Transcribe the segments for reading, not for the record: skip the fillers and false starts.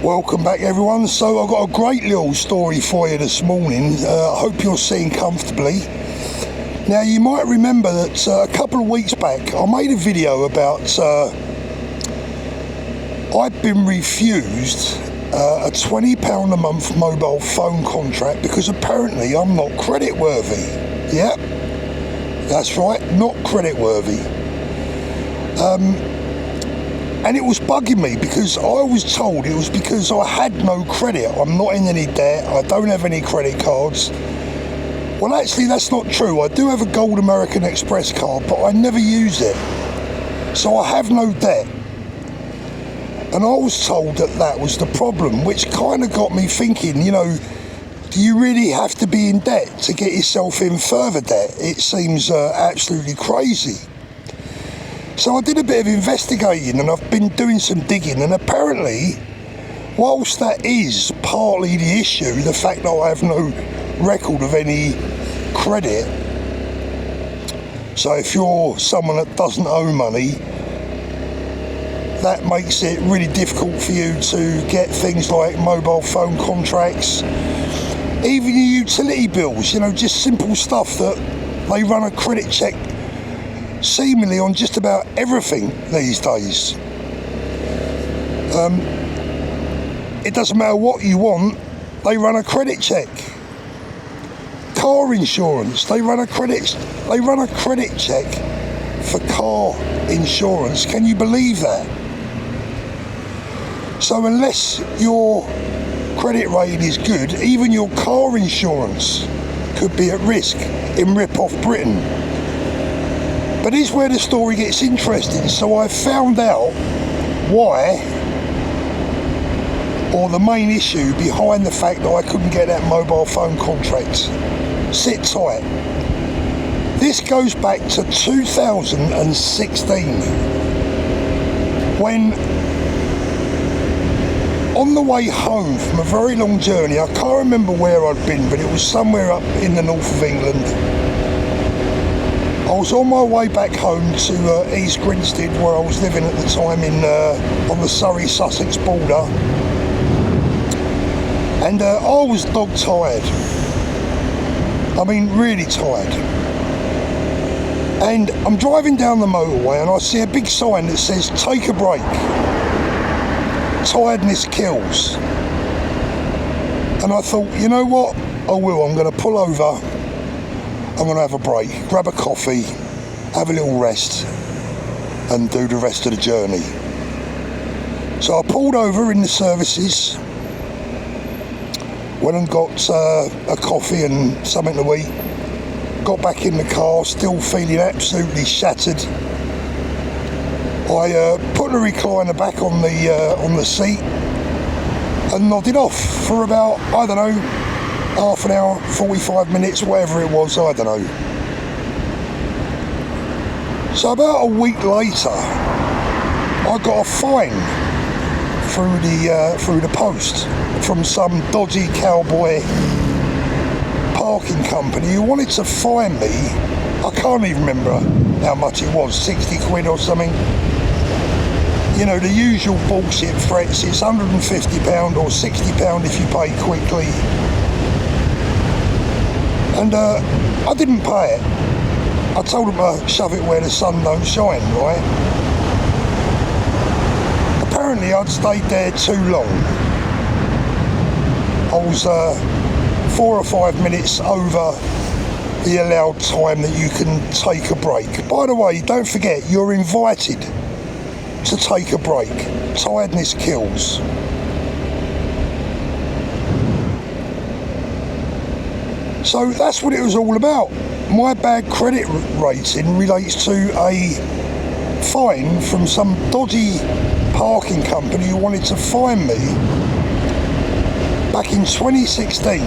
Welcome back everyone. So I've got a great little story for you this morning. I hope you're sitting comfortably. Now you might remember that a couple of weeks back I made a video about I've been refused a £20 a month mobile phone contract because apparently I'm not credit worthy. Yep, that's right, not credit worthy. And it was bugging me because I was told it was because I had no credit. I'm not in any debt, I don't have any credit cards. Well, actually that's not true. I do have a Gold American Express card, but I never use it. So I have no debt. And I was told that that was the problem, which kind of got me thinking, you know, do you really have to be in debt to get yourself in further debt? It seems absolutely crazy. So I did a bit of investigating and I've been doing some digging, and apparently, whilst that is partly the issue, the fact that I have no record of any credit, so if you're someone that doesn't owe money, that makes it really difficult for you to get things like mobile phone contracts, even your utility bills, you know, just simple stuff that they run a credit check seemingly on just about everything these days. It doesn't matter what you want, they run a credit check. Car insurance, they run a credit check for car insurance. Can you believe that? So unless your credit rating is good, even your car insurance could be at risk in rip-off Britain. But here's where the story gets interesting. So I found out why, or the main issue behind the fact that I couldn't get that mobile phone contract. Sit tight. This goes back to 2016, when on the way home from a very long journey, I can't remember where I'd been, but it was somewhere up in the north of England. I was on my way back home to East Grinstead, where I was living at the time on the Surrey-Sussex border, and I was dog tired. I mean, really tired. And I'm driving down the motorway and I see a big sign that says, "Take a break. Tiredness kills." And I thought, you know what? I will. I'm going to pull over. I'm going to have a break, grab a coffee, have a little rest, and do the rest of the journey. So I pulled over in the services, went and got a coffee and something to eat, got back in the car, still feeling absolutely shattered. I put the recliner back on the seat and nodded off for about, I don't know, half an hour, 45 minutes, whatever it was, I don't know. So about a week later, I got a fine through the post from some dodgy cowboy parking company who wanted to fine me. I can't even remember how much it was, 60 quid or something. You know, the usual bullshit threats. It's £150 or £60 if you pay quickly. And I didn't pay it. I told them to shove it where the sun don't shine, right? Apparently I'd stayed there too long. I was 4 or 5 minutes over the allowed time that you can take a break. By the way, don't forget, you're invited to take a break. Tiredness kills. So that's what it was all about. My bad credit rating relates to a fine from some dodgy parking company who wanted to fine me back in 2016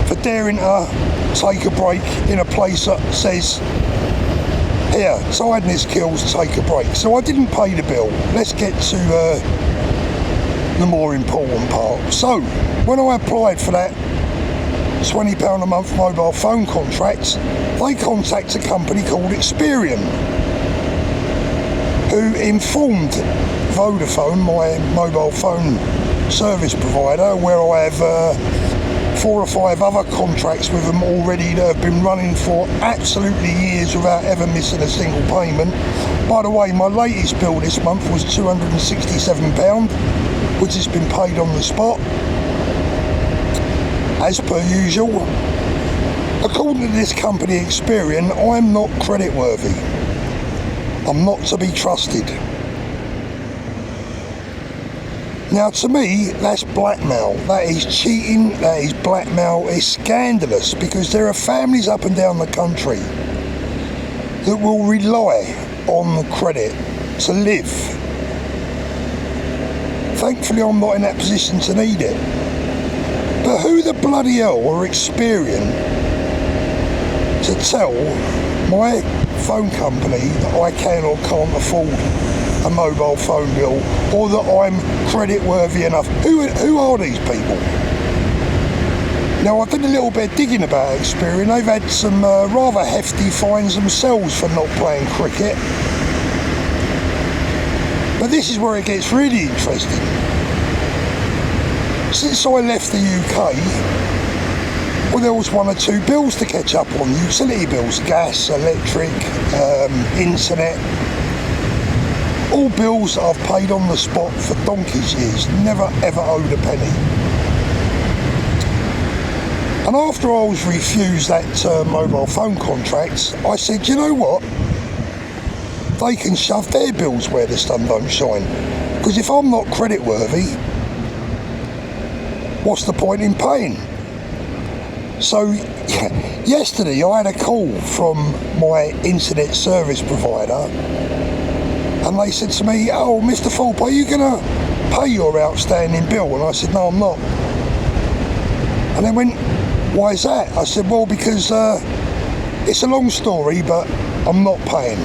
for daring to take a break in a place that says, "Here, tiredness kills, take a break." So I didn't pay the bill. Let's get to the more important part. So when I applied for that £20 a month mobile phone contract, they contacted a company called Experian, who informed Vodafone, my mobile phone service provider, where I have 4 or 5 other contracts with them already that have been running for absolutely years without ever missing a single payment. By the way, my latest bill this month was £267, which has been paid on the spot, as per usual. According to this company Experian, I'm not creditworthy. I'm not to be trusted. Now, to me, that's blackmail. That is cheating, that is blackmail. It's scandalous, because there are families up and down the country that will rely on credit to live. Thankfully, I'm not in that position to need it. But who the bloody hell are Experian to tell my phone company that I can or can't afford a mobile phone bill, or that I'm credit worthy enough? Who are these people? Now, I did a little bit of digging about Experian. They've had some rather hefty fines themselves for not playing cricket. But this is where it gets really interesting. Since I left the UK, well, there was 1 or 2 bills to catch up on. Utility bills, gas, electric, internet. All bills that I've paid on the spot for donkey's years, never ever owed a penny. And after I was refused that mobile phone contract, I said, you know what? They can shove their bills where the sun don't shine. Because if I'm not credit worthy, what's the point in paying? So yesterday I had a call from my internet service provider, and they said to me, oh, Mr. Thorpe, are you going to pay your outstanding bill? And I said, no, I'm not. And they went, why is that? I said, well, because it's a long story, but I'm not paying.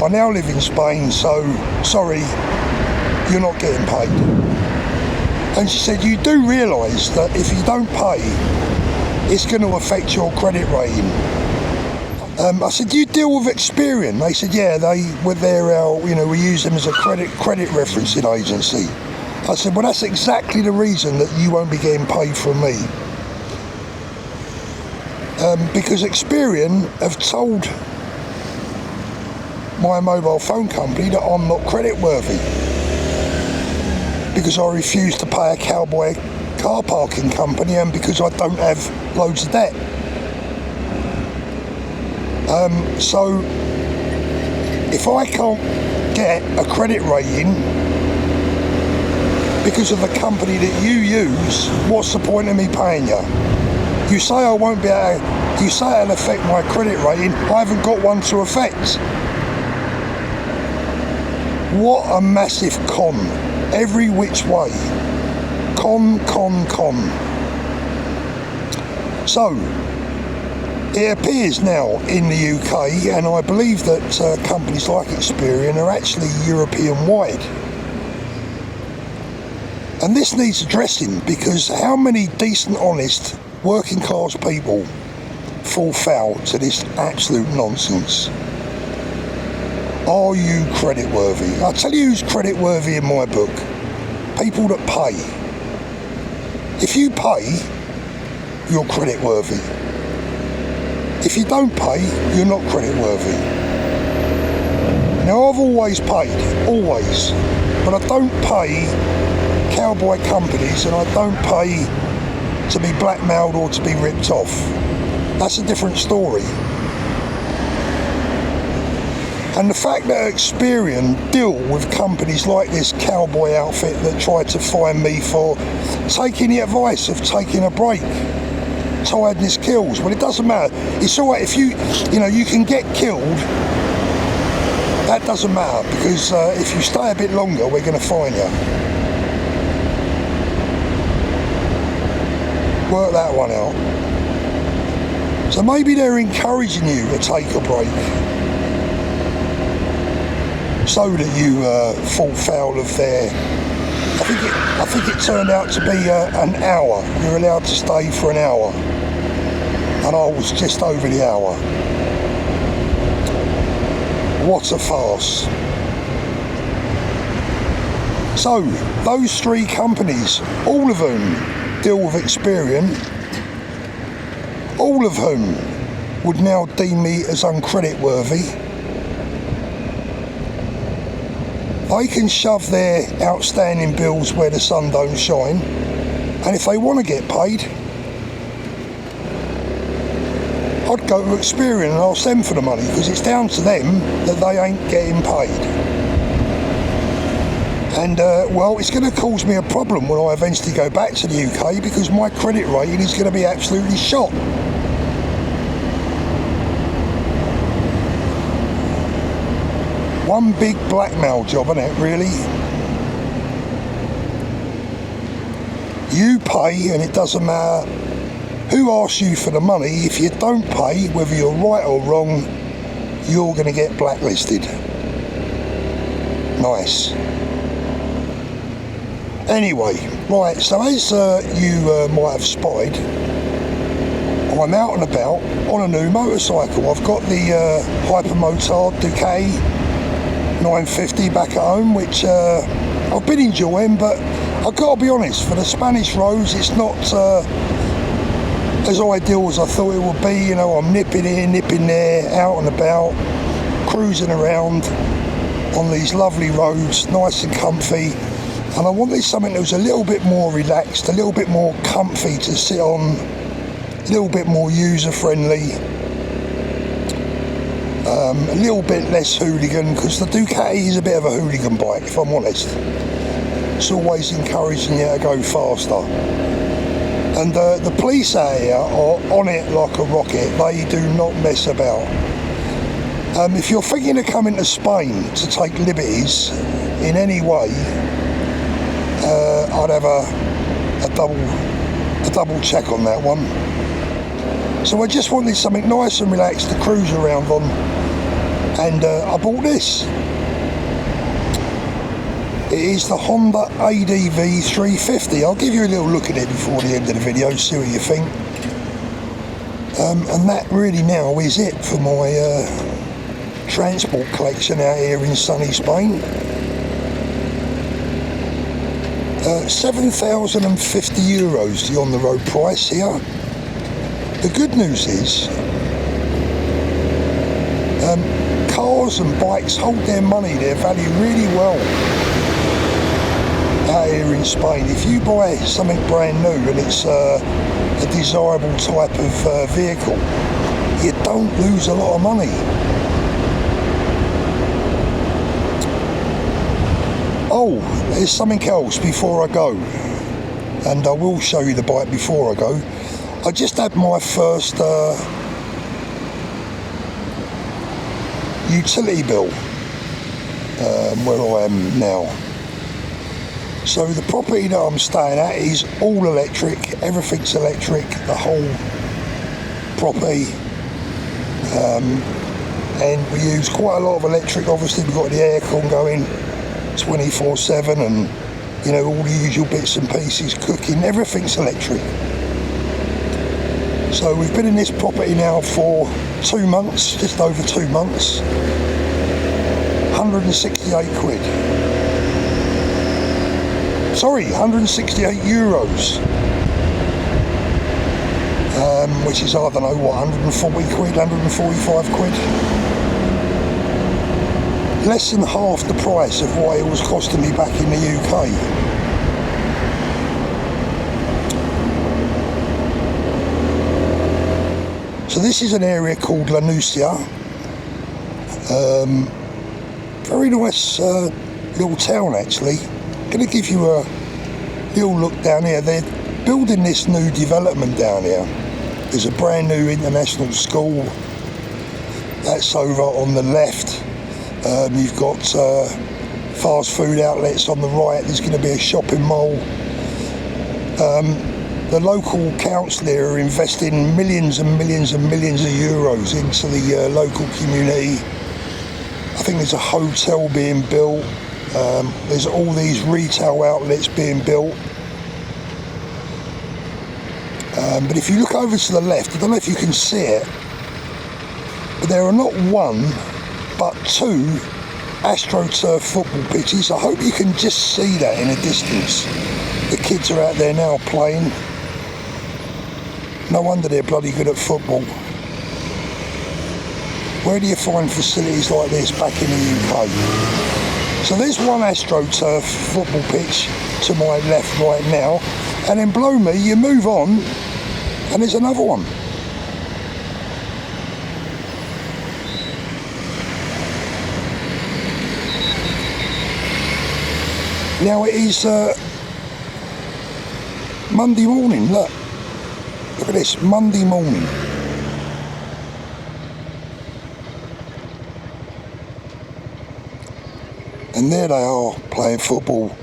I now live in Spain, so sorry, you're not getting paid. And she said, you do realise that if you don't pay, it's going to affect your credit rating. I said, do you deal with Experian? They said, yeah, we use them as a credit referencing agency. I said, well, that's exactly the reason that you won't be getting paid from me. Because Experian have told my mobile phone company that I'm not credit worthy, because I refuse to pay a cowboy car parking company, and because I don't have loads of debt. So if I can't get a credit rating because of the company that you use, what's the point of me paying you? You say I won't be able to, you say it'll affect my credit rating, I haven't got one to affect. What a massive con, every which way. Con. So, it appears now in the UK, and I believe that companies like Experian are actually European-wide. And this needs addressing, because how many decent, honest, working class people fall foul to this absolute nonsense? Are you credit worthy? I'll tell you who's credit worthy in my book. People that pay. If you pay, you're credit worthy. If you don't pay, you're not credit worthy. Now, I've always paid, always, but I don't pay cowboy companies, and I don't pay to be blackmailed or to be ripped off. That's a different story. And the fact that Experian deal with companies like this cowboy outfit that tried to fine me for taking the advice of taking a break. Tiredness kills. Well, it doesn't matter. It's all right if you can get killed. That doesn't matter, because if you stay a bit longer, we're going to fine you. Work that one out. So maybe they're encouraging you to take a break, so that you fall foul of their. I think it turned out to be an hour. You're allowed to stay for an hour, and I was just over the hour. What a farce! So those three companies, all of them deal with Experian, all of whom would now deem me as uncreditworthy. They can shove their outstanding bills where the sun don't shine, and if they want to get paid, I'd go to Experian and ask them for the money, because it's down to them that they ain't getting paid. And well, it's going to cause me a problem when I eventually go back to the UK, because my credit rating is going to be absolutely shot. One big blackmail job, isn't it, really? You pay, and it doesn't matter who asks you for the money. If you don't pay, whether you're right or wrong, you're going to get blacklisted. Nice. Anyway, right, so as you might have spied, I'm out and about on a new motorcycle. I've got the Hypermotard Ducati 950 back at home, which I've been enjoying, but I've got to be honest, for the Spanish roads, it's not as ideal as I thought it would be. You know, I'm nipping here, nipping there, out and about, cruising around on these lovely roads, nice and comfy. And I wanted something that was a little bit more relaxed, a little bit more comfy to sit on, a little bit more user-friendly, a little bit less hooligan, because the Ducati is a bit of a hooligan bike, if I'm honest. It's always encouraging you to go faster. And the police out here are on it like a rocket. They do not mess about. If you're thinking of coming to Spain to take liberties in any way, I'd have a double check on that one. So I just wanted something nice and relaxed to cruise around on, and I bought this. It is the Honda ADV 350. I'll give you a little look at it before the end of the video, see what you think. And that really now is it for my transport collection out here in sunny Spain. 7,050 euros the on the road price here. The good news is cars and bikes hold their money, their value really well out here in Spain. If you buy something brand new and it's a desirable type of vehicle, you don't lose a lot of money. Oh, there's something else before I go, and I will show you the bike before I go. I just had my first utility bill where I am now. So the property that I'm staying at is all electric, everything's electric, the whole property. And we use quite a lot of electric. Obviously we've got the aircon going 24/7, and you know, all the usual bits and pieces, cooking, everything's electric. So we've been in this property now for 2 months, just over 2 months. 168 quid. Sorry, 168 euros. Which is, I don't know, what, 140 quid, 145 quid. Less than half the price of what it was costing me back in the UK. So this is an area called La Nucia. Very nice little town actually. Going to give you a little look down here. They're building this new development down here. There's a brand new international school. That's over on the left. You've got fast food outlets on the right. There's going to be a shopping mall. The local council here are investing millions and millions and millions of euros into the local community. I think there's a hotel being built. There's all these retail outlets being built. But if you look over to the left, I don't know if you can see it, but there are not one, but two AstroTurf football pitches. I hope you can just see that in the distance. The kids are out there now playing. No wonder they're bloody good at football. Where do you find facilities like this back in the UK? So there's one AstroTurf football pitch to my left right now, and then blow me, you move on and there's another one. Now it is Monday morning, look at this, Monday morning. And there they are playing football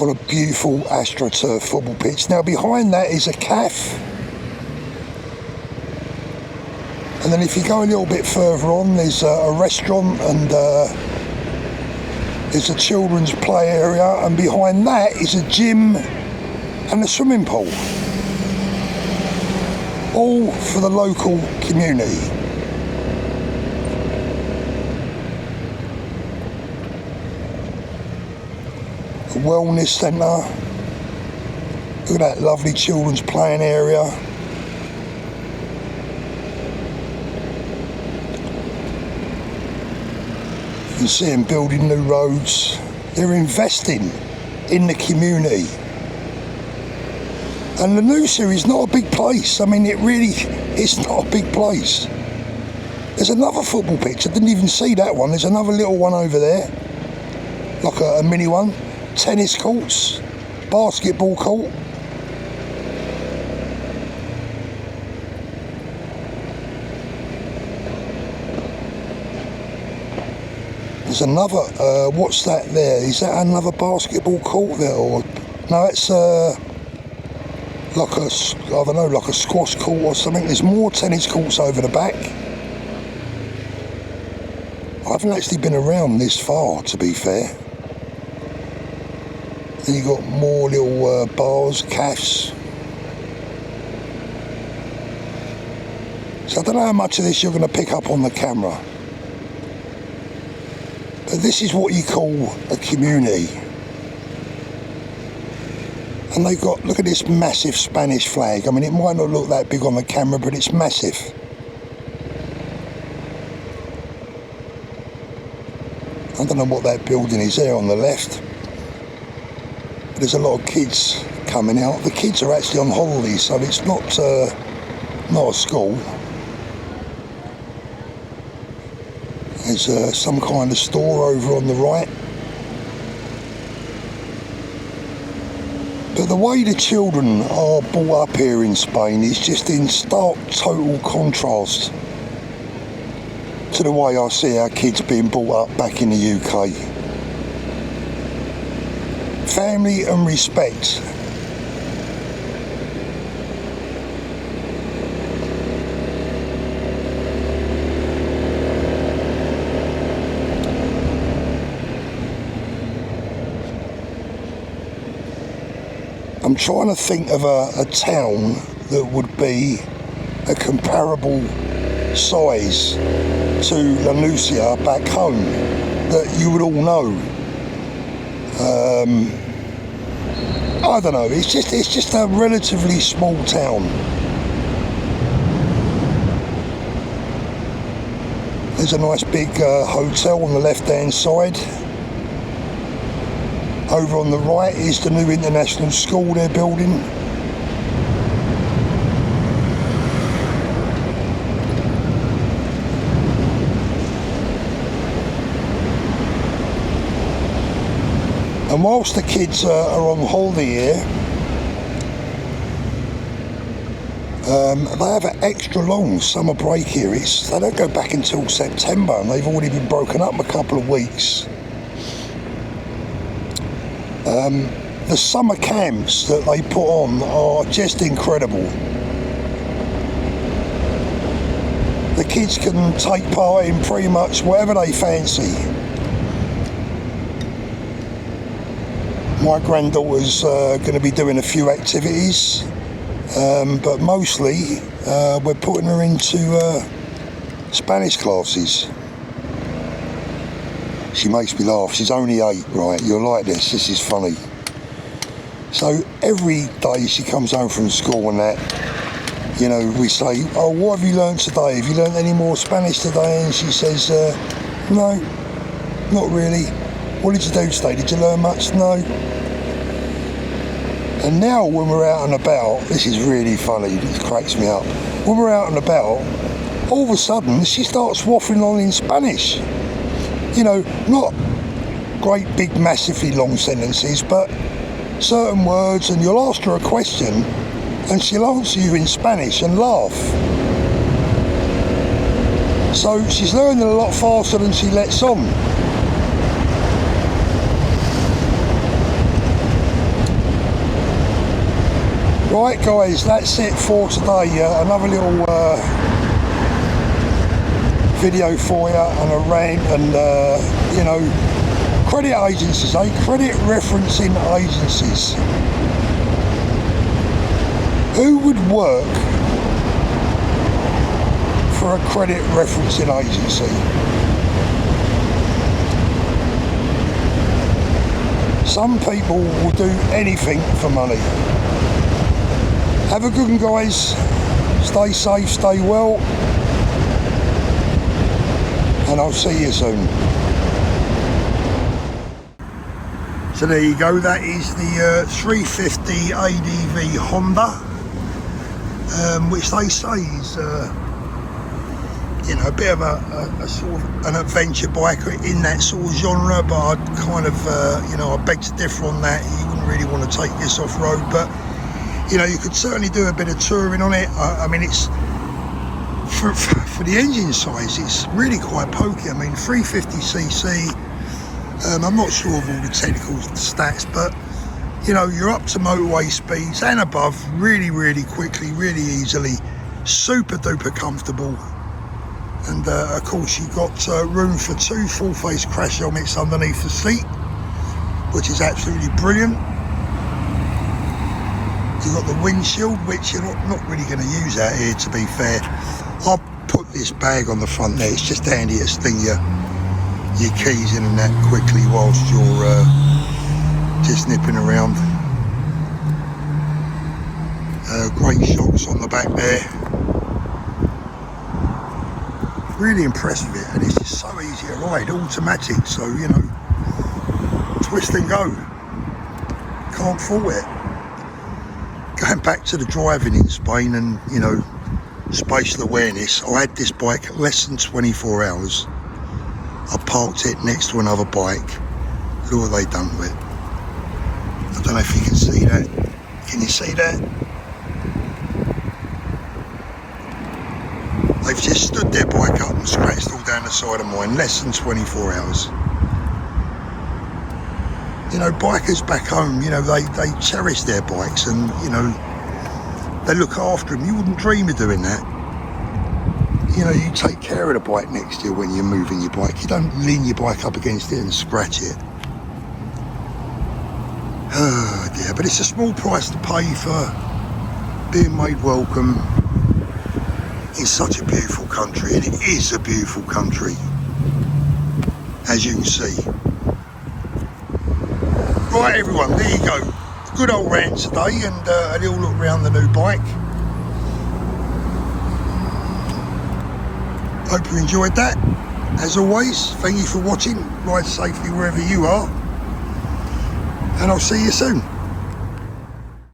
on a beautiful AstroTurf football pitch. Now behind that is a cafe. And then if you go a little bit further on, there's a restaurant and there's a children's play area. And behind that is a gym and a swimming pool. All for the local community. Wellness centre. Look at that lovely children's playing area. You can see them building new roads. They're investing in the community. And the Lucia is not a big place. I mean, it's not a big place. There's another football pitch. I didn't even see that one. There's another little one over there, like a mini one. Tennis courts, basketball court. There's another, what's that there? Is that another basketball court there? Or no, it's like a, I don't know, like a squash court or something. There's more tennis courts over the back. I haven't actually been around this far, to be fair. Then you've got more little bars, cafes. So I don't know how much of this you're going to pick up on the camera. But this is what you call a community. And they've got, look at this massive Spanish flag. I mean, it might not look that big on the camera, but it's massive. I don't know what that building is there on the left. There's a lot of kids coming out. The kids are actually on holiday, so it's not a school. There's some kind of store over on the right. But the way the children are brought up here in Spain is just in stark, total contrast to the way I see our kids being brought up back in the UK. Family and respect. I'm trying to think of a town that would be a comparable size to La Lucia back home that you would all know. I don't know, it's just a relatively small town. There's a nice big hotel on the left hand side. Over on the right is the new international school they're building. And whilst the kids are on holiday here, they have an extra long summer break here. They don't go back until September, and they've already been broken up a couple of weeks. The summer camps that they put on are just incredible. The kids can take part in pretty much whatever they fancy. My granddaughter's going to be doing a few activities, but mostly we're putting her into Spanish classes. She makes me laugh. She's only 8, right? You're like this is funny. So every day she comes home from school and that, you know, we say, oh, what have you learned today? Have you learned any more Spanish today? And she says, no, not really. What did you do today? Did you learn much? No. And now when we're out and about, this is really funny, it cracks me up. When we're out and about, all of a sudden she starts waffling on in Spanish. You know, not great big massively long sentences, but certain words, and you'll ask her a question and she'll answer you in Spanish and laugh. So she's learning a lot faster than she lets on. Right guys, that's it for today. Another little video for you and a rant, and you know, credit agencies, credit referencing agencies. Who would work for a credit referencing agency? Some people will do anything for money. Have a good one guys, stay safe, stay well, and I'll see you soon. So there you go, that is the 350 ADV Honda, which they say is you know, a bit of a sort of an adventure bike in that sort of genre, but I'd kind of, you know, I beg to differ on that. You wouldn't really want to take this off-road, but you know, you could certainly do a bit of touring on it. I mean, it's for the engine size, it's really quite pokey. I mean, 350cc. I'm not sure of all the technical stats, but you know, you're up to motorway speeds and above really, really quickly, really easily. Super duper comfortable, and of course you've got room for 2 full-face crash helmets underneath the seat, which is absolutely brilliant. You've got the windshield, which you're not really going to use out here, to be fair. I'll put this bag on the front there. It's just handy to sling your keys in and that quickly whilst you're just nipping around. Great shocks on the back there. Really impressed with it, and it's just so easy to ride. Automatic, so you know, twist and go. Can't fault it. Going back to the driving in Spain and, you know, spatial awareness, I had this bike less than 24 hours. I parked it next to another bike. Look what they done with it. I don't know if you can see that. Can you see that? They've just stood their bike up and scratched all down the side of mine, less than 24 hours. You know, bikers back home, you know, they cherish their bikes and, you know, they look after them. You wouldn't dream of doing that. You know, you take care of the bike next to you when you're moving your bike. You don't lean your bike up against it and scratch it. Oh dear, but it's a small price to pay for being made welcome in such a beautiful country, and it is a beautiful country, as you can see. Right everyone, there you go. Good old rant today, and a little look around the new bike. Hope you enjoyed that. As always, thank you for watching. Ride safely wherever you are, and I'll see you soon.